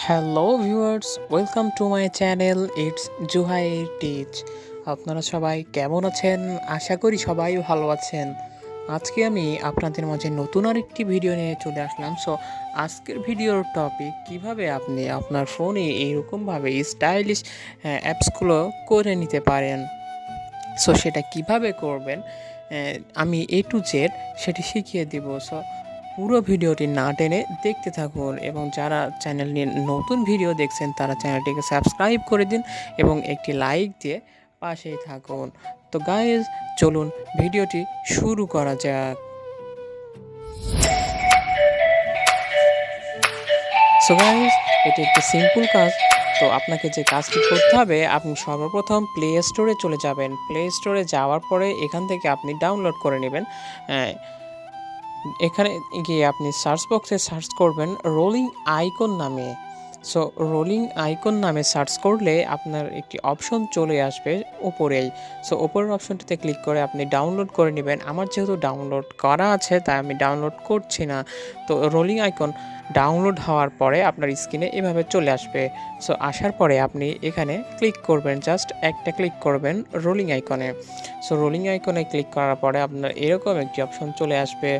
Hello viewers, welcome to my channel. It's Zuhair teach. আপনারা সবাই কেমন আছেন? আশা করি সবাই ভালো আছেন। আজকে আমি আপনাদের মাঝে নতুন আরেকটি ভিডিও নিয়ে চলে আসলাম। আজকের ভিডিওর টপিক কিভাবে আপনি আপনার ফোনে এইরকমভাবে স্টাইলিশ অ্যাপসগুলো করে নিতে পারেন। সেটা কিভাবে করবেন আমি এ টু জেড সেটি শিখিয়ে দিব। পুরো ভিডিওটি না টেনে দেখতে থাকুন এবং যারা চ্যানেল নিয়ে নতুন ভিডিও দেখছেন তারা চ্যানেলটিকে সাবস্ক্রাইব করে দিন এবং একটি লাইক দিয়ে পাশেই থাকুন। তো গাইজ, চলুন ভিডিওটি শুরু করা যাক। গাইজ, এটি একটি সিম্পল কাজ। তো আপনাকে যে কাজটি করতে হবে, আপনি সর্বপ্রথম প্লে স্টোরে চলে যাবেন। প্লে স্টোরে যাওয়ার পরে এখান থেকে আপনি ডাউনলোড করে নেবেন। এখানে গিয়ে আপনি সার্চ বক্সে সার্চ করবেন রোলিং আইকন নামে। রোলিং আইকন নামে সার্চ করলে আপনার একটি অপশন চলে আসবে উপরেই। উপরের অপশনটিতে ক্লিক করে আপনি ডাউনলোড করে নেবেন। আমার যেহেতু ডাউনলোড করা আছে তাই আমি ডাউনলোড করছি না। তো রোলিং আইকন ডাউনলোড হওয়ার পরে আপনার স্ক্রিনে এভাবে চলে আসবে। আসার পরে আপনি এখানে ক্লিক করবেন, জাস্ট একটা ক্লিক করবেন রোলিং আইকনে। রোলিং আইকনে ক্লিক করার পরে আপনার এরকম একটি অপশন চলে আসবে।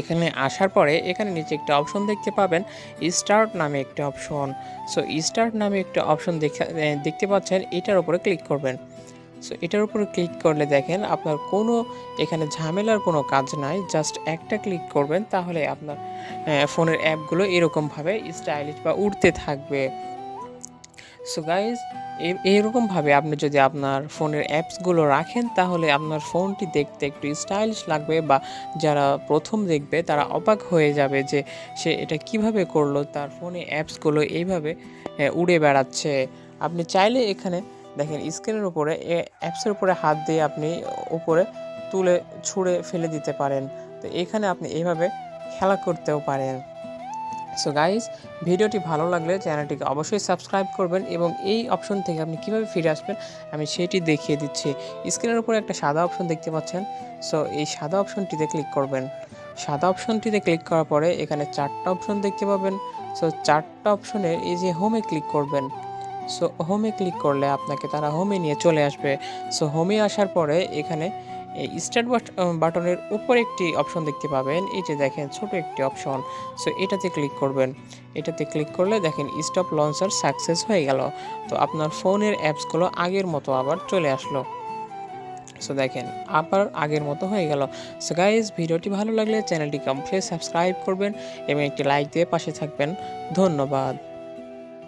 এখানে আসার পরে এখানে নিচে একটা অপশন দেখতে পাবেন, স্টার্ট নামে একটা অপশন। স্টার্ট নামে একটা অপশন দেখতে পাচ্ছেন, এটার উপরে ক্লিক করবেন। এটার উপরে ক্লিক করলে দেখেন আপনার কোনো এখানে ঝামেলার কোনো কাজ নাই, জাস্ট একটা ক্লিক করবেন, তাহলে আপনার ফোনের অ্যাপগুলো এরকমভাবে স্টাইলিশ বা উড়তে থাকবে। গাইজ, এইরকমভাবে আপনি যদি আপনার ফোনের অ্যাপসগুলো রাখেন তাহলে আপনার ফোনটি দেখতে একটু স্টাইলিশ লাগবে, বা যারা প্রথম দেখবে তারা অবাক হয়ে যাবে যে সে এটা কিভাবে করলো, তার ফোনে অ্যাপসগুলো এইভাবে উড়ে বেড়াচ্ছে। আপনি চাইলে এখানে দেখেন স্ক্রিনের উপরে অ্যাপসের উপরে হাত দিয়ে আপনি উপরে তুলে ছুঁড়ে ফেলে দিতে পারেন। তো এখানে আপনি এইভাবে খেলা করতেও পারেন। গাইজ, ভিডিওটি ভালো লাগলে চ্যানেলটিকে অবশ্যই সাবস্ক্রাইব করবেন এবং এই অপশন থেকে আপনি কিভাবে ফিরে আসবেন আমি সেটি দেখিয়ে দিচ্ছি। স্ক্রিনের উপরে একটা সাদা অপশন দেখতে পাচ্ছেন। এই সাদা অপশনটিতে ক্লিক করবেন। সাদা অপশনটিতে ক্লিক করার পরে এখানে চারটা অপশন দেখতে পাবেন। চারটা অপশনের এই যে হোমে ক্লিক করবেন। হোমে ক্লিক করলে আপনাকে তারা হোমে নিয়ে চলে আসবে। হোমে আসার পরে এখানে এই স্টার্ট বাটনের উপরে একটি অপশন দেখতে পাবেন, এই যে দেখেন ছোট একটি অপশন। এটাতে ক্লিক করবেন। এটাতে ক্লিক করলে দেখেন স্টপ লঞ্চার সাকসেস হয়ে গেল। তো আপনার ফোনের অ্যাপসগুলো আগের মতো আবার চলে আসলো। দেখেন আবার আগের মতো হয়ে গেল। গাইজ, ভিডিওটি ভালো লাগলে চ্যানেলটিকে অবশ্যই সাবস্ক্রাইব করবেন এবং একটি লাইক দিয়ে পাশে থাকবেন। ধন্যবাদ।